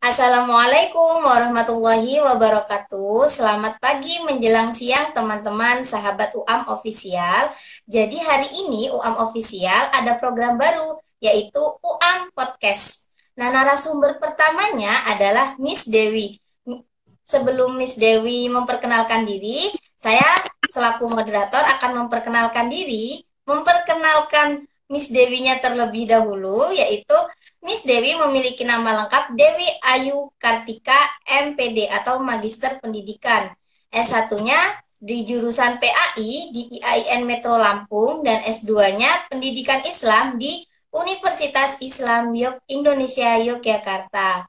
Assalamualaikum warahmatullahi wabarakatuh. Selamat pagi menjelang siang teman-teman sahabat UAM Official. Jadi hari ini UAM Official ada program baru yaitu UAM Podcast. Nah, narasumber pertamanya adalah Miss Dewi. Sebelum Miss Dewi memperkenalkan diri, saya selaku moderator akan memperkenalkan Miss Dewinya terlebih dahulu, yaitu Miss Dewi memiliki nama lengkap Dewi Ayu Kartika MPD atau Magister Pendidikan. S1-nya di jurusan PAI di IAIN Metro Lampung dan S2-nya Pendidikan Islam di Universitas Islam Indonesia Yogyakarta.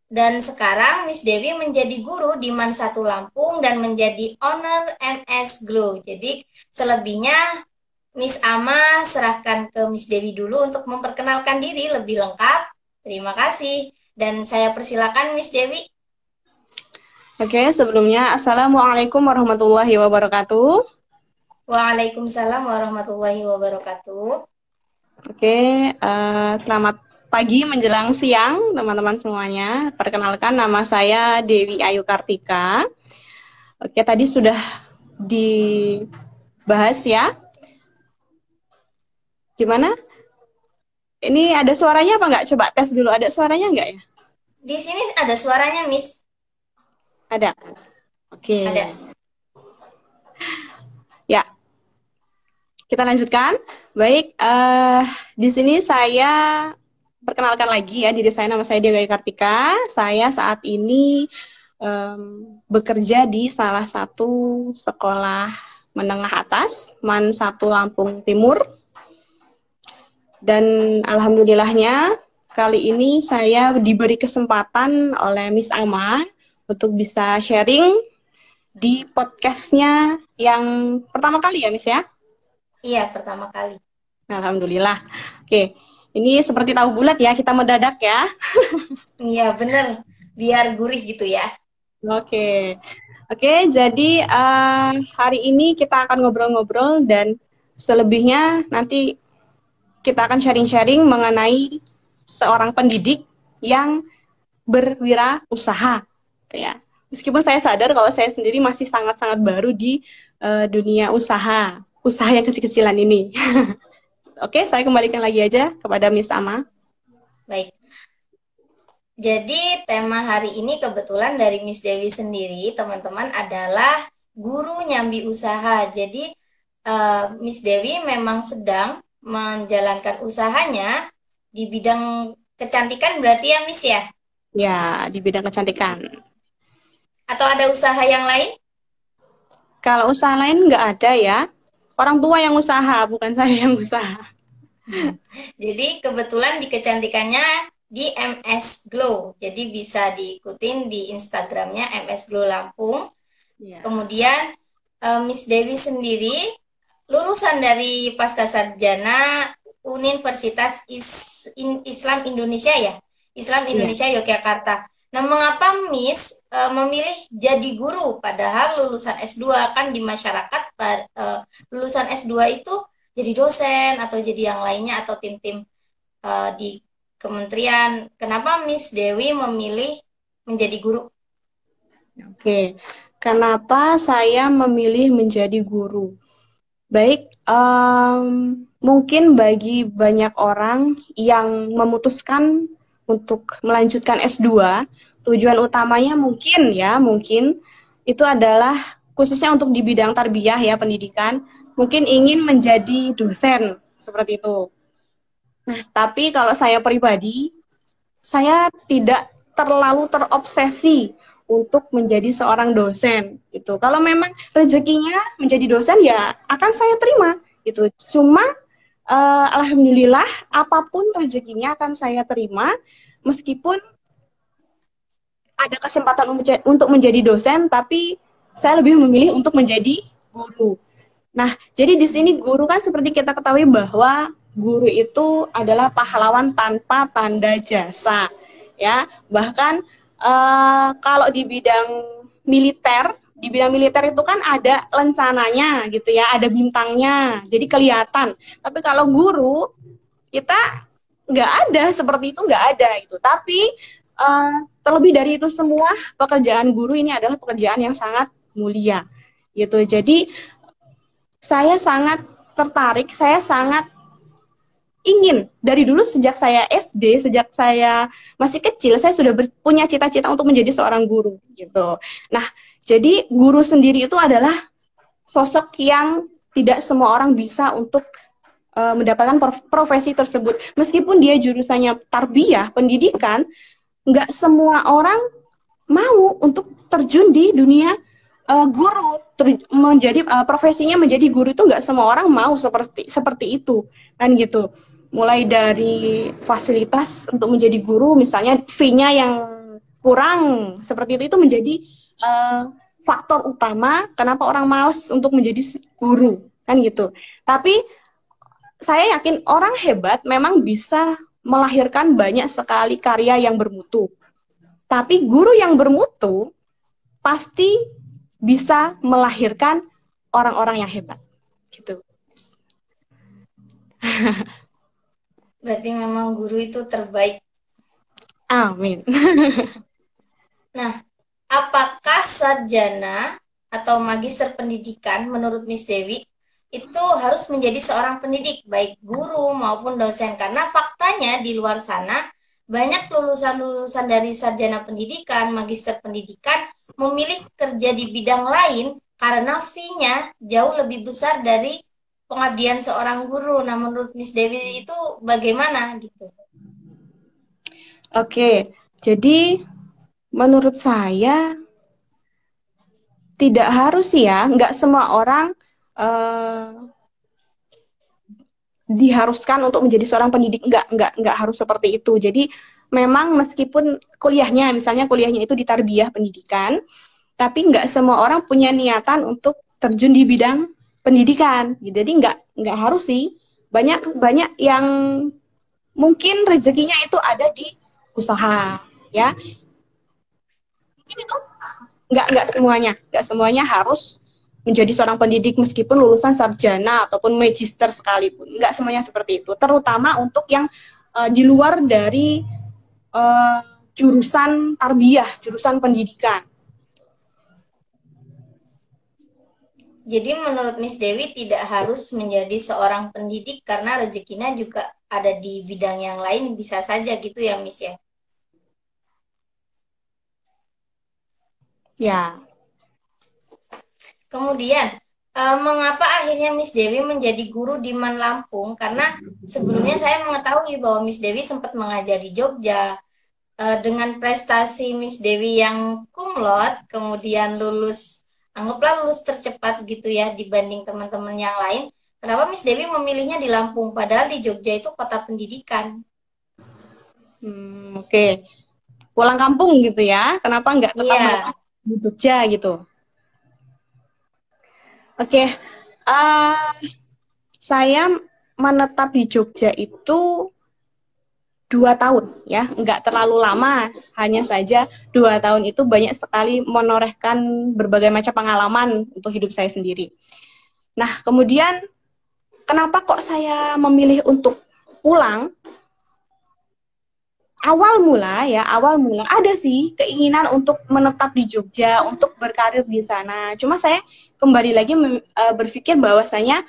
Dan sekarang Miss Dewi menjadi guru di MAN 1 Lampung dan menjadi owner MS Glow. Jadi selebihnya Miss Ama serahkan ke Miss Dewi dulu untuk memperkenalkan diri lebih lengkap. Terima kasih. Dan saya persilakan Miss Dewi. Oke, sebelumnya Assalamualaikum warahmatullahi wabarakatuh. Waalaikumsalam warahmatullahi wabarakatuh. Oke, selamat pagi menjelang siang teman-teman semuanya. Perkenalkan, nama saya Dewi Ayu Kartika. Oke, tadi sudah dibahas ya. Gimana? Ini ada suaranya apa nggak? Coba tes dulu, ada suaranya nggak ya? Di sini ada suaranya, Miss. Ada. Oke. Ada. Ya, kita lanjutkan. Baik, di sini saya perkenalkan lagi ya diri saya, nama saya Dewi Kartika. Saya saat ini bekerja di salah satu sekolah menengah atas, MAN 1 Lampung Timur. Dan alhamdulillahnya kali ini saya diberi kesempatan oleh Miss Ama untuk bisa sharing di podcastnya yang pertama kali ya, Miss ya? Iya, pertama kali. Alhamdulillah. Oke, ini seperti tahu bulat ya, kita mendadak ya. Iya, bener. Biar gurih gitu ya. Oke, jadi hari ini kita akan ngobrol-ngobrol dan selebihnya nanti kita akan sharing-sharing mengenai seorang pendidik yang berwirausaha, gitu ya. Meskipun saya sadar kalau saya sendiri masih sangat-sangat baru di dunia usaha yang kecil-kecilan ini. Oke, saya kembalikan lagi aja kepada Miss Ama. Baik. Jadi tema hari ini kebetulan dari Miss Dewi sendiri, teman-teman, adalah guru nyambi usaha. Jadi Miss Dewi memang sedang menjalankan usahanya di bidang kecantikan berarti ya, Miss ya? Ya, di bidang kecantikan. Atau ada usaha yang lain? Kalau usaha lain nggak ada ya. Orang tua yang usaha, bukan saya yang usaha. Jadi kebetulan di kecantikannya di MS Glow. Jadi bisa diikutin di Instagramnya MS Glow Lampung. Ya. Kemudian Miss Dewi sendiri lulusan dari Pasca Sarjana Universitas Islam Indonesia ya, Islam Indonesia Yogyakarta. Nah, mengapa Miss memilih jadi guru padahal lulusan S2 kan di masyarakat lulusan S2 itu jadi dosen atau jadi yang lainnya atau tim-tim di kementerian. Kenapa Miss Dewi memilih menjadi guru? Oke, kenapa saya memilih menjadi guru? Baik, mungkin bagi banyak orang yang memutuskan untuk melanjutkan S2, tujuan utamanya mungkin itu adalah khususnya untuk di bidang tarbiyah ya, pendidikan, mungkin ingin menjadi dosen, seperti itu. Nah, tapi kalau saya pribadi, saya tidak terlalu terobsesi untuk menjadi seorang dosen gitu. Kalau memang rezekinya menjadi dosen ya akan saya terima gitu. Cuma alhamdulillah apapun rezekinya akan saya terima meskipun ada kesempatan untuk menjadi dosen, tapi saya lebih memilih untuk menjadi guru. Nah, jadi di sini guru kan seperti kita ketahui bahwa guru itu adalah pahlawan tanpa tanda jasa, ya. Bahkan kalau di bidang militer itu kan ada lencananya gitu ya, ada bintangnya, jadi kelihatan. Tapi kalau guru kita nggak ada seperti itu, nggak ada gitu. Tapi terlebih dari itu semua, pekerjaan guru ini adalah pekerjaan yang sangat mulia, gitu. Jadi saya sangat tertarik, saya sangat ingin dari dulu sejak saya SD, sejak saya masih kecil, saya sudah punya cita-cita untuk menjadi seorang guru, gitu. Nah, jadi guru sendiri itu adalah sosok yang tidak semua orang bisa untuk mendapatkan profesi tersebut. Meskipun dia jurusannya tarbiyah, pendidikan, nggak semua orang mau untuk terjun di dunia guru, menjadi profesinya menjadi guru itu nggak semua orang mau seperti itu, kan gitu. Mulai dari fasilitas untuk menjadi guru, misalnya fee-nya yang kurang seperti itu menjadi faktor utama kenapa orang malas untuk menjadi guru, kan gitu. Tapi saya yakin orang hebat memang bisa melahirkan banyak sekali karya yang bermutu. Tapi guru yang bermutu pasti bisa melahirkan orang-orang yang hebat, gitu. Berarti memang guru itu terbaik. Amin. Nah, apakah sarjana atau magister pendidikan menurut Miss Dewi itu harus menjadi seorang pendidik, baik guru maupun dosen? Karena faktanya di luar sana banyak lulusan-lulusan dari sarjana pendidikan, magister pendidikan memilih kerja di bidang lain karena fee-nya jauh lebih besar dari pengabdian seorang guru. Nah, menurut Miss Dewi itu bagaimana gitu? Oke, jadi menurut saya tidak harus ya, nggak semua orang diharuskan untuk menjadi seorang pendidik, nggak harus seperti itu. Jadi memang meskipun kuliahnya, misalnya kuliahnya itu di tarbiyah pendidikan, tapi nggak semua orang punya niatan untuk terjun di bidang pendidikan. Jadi nggak harus sih. Banyak yang mungkin rezekinya itu ada di usaha, ya. Mungkin itu nggak semuanya harus menjadi seorang pendidik meskipun lulusan sarjana ataupun magister sekalipun. Nggak semuanya seperti itu. Terutama untuk yang di luar dari jurusan tarbiyah, jurusan pendidikan. Jadi menurut Miss Dewi tidak harus menjadi seorang pendidik karena rezekinya juga ada di bidang yang lain, bisa saja gitu ya Miss ya? Ya. Kemudian, mengapa akhirnya Miss Dewi menjadi guru di Man Lampung? Karena sebelumnya saya mengetahui bahwa Miss Dewi sempat mengajar di Jogja. Dengan prestasi Miss Dewi yang cum laude, kemudian anggaplah lulus tercepat gitu ya dibanding teman-teman yang lain. Kenapa Miss Dewi memilihnya di Lampung, padahal di Jogja itu kota pendidikan? Oke. Pulang kampung gitu ya, kenapa nggak tetap menetap di Jogja gitu? Oke, saya menetap di Jogja itu 2 tahun ya, nggak terlalu lama, hanya saja 2 tahun itu banyak sekali menorehkan berbagai macam pengalaman untuk hidup saya sendiri. Nah, kemudian kenapa kok saya memilih untuk pulang? Awal mula ada sih keinginan untuk menetap di Jogja, untuk berkarir di sana. Cuma saya kembali lagi berpikir bahwasanya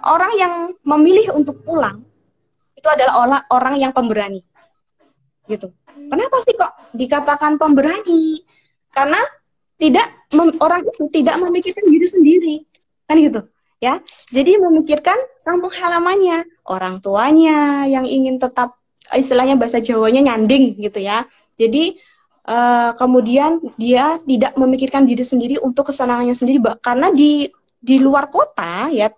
orang yang memilih untuk pulang itu adalah orang yang pemberani, gitu. Kenapa sih kok dikatakan pemberani? Karena orang itu tidak memikirkan diri sendiri, kan gitu, ya. Jadi memikirkan kampung halamannya, orang tuanya yang ingin tetap, istilahnya bahasa Jawanya nyanding, gitu ya. Jadi kemudian dia tidak memikirkan diri sendiri untuk kesenangannya sendiri, karena di luar kota ya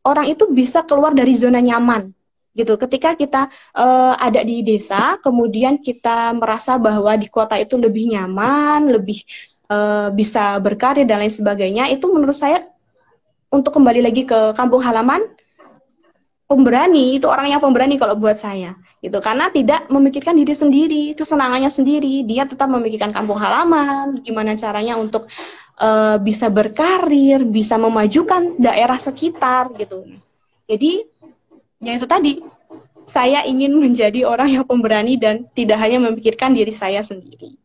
orang itu bisa keluar dari zona nyaman. Gitu. Ketika kita ada di desa, kemudian kita merasa bahwa di kota itu lebih nyaman, lebih bisa berkarir dan lain sebagainya, itu menurut saya untuk kembali lagi ke kampung halaman, pemberani itu orang yang pemberani kalau buat saya, gitu. Karena tidak memikirkan diri sendiri, kesenangannya sendiri, dia tetap memikirkan kampung halaman, gimana caranya untuk bisa berkarir, bisa memajukan daerah sekitar, gitu. Jadi ya itu tadi, saya ingin menjadi orang yang pemberani dan tidak hanya memikirkan diri saya sendiri.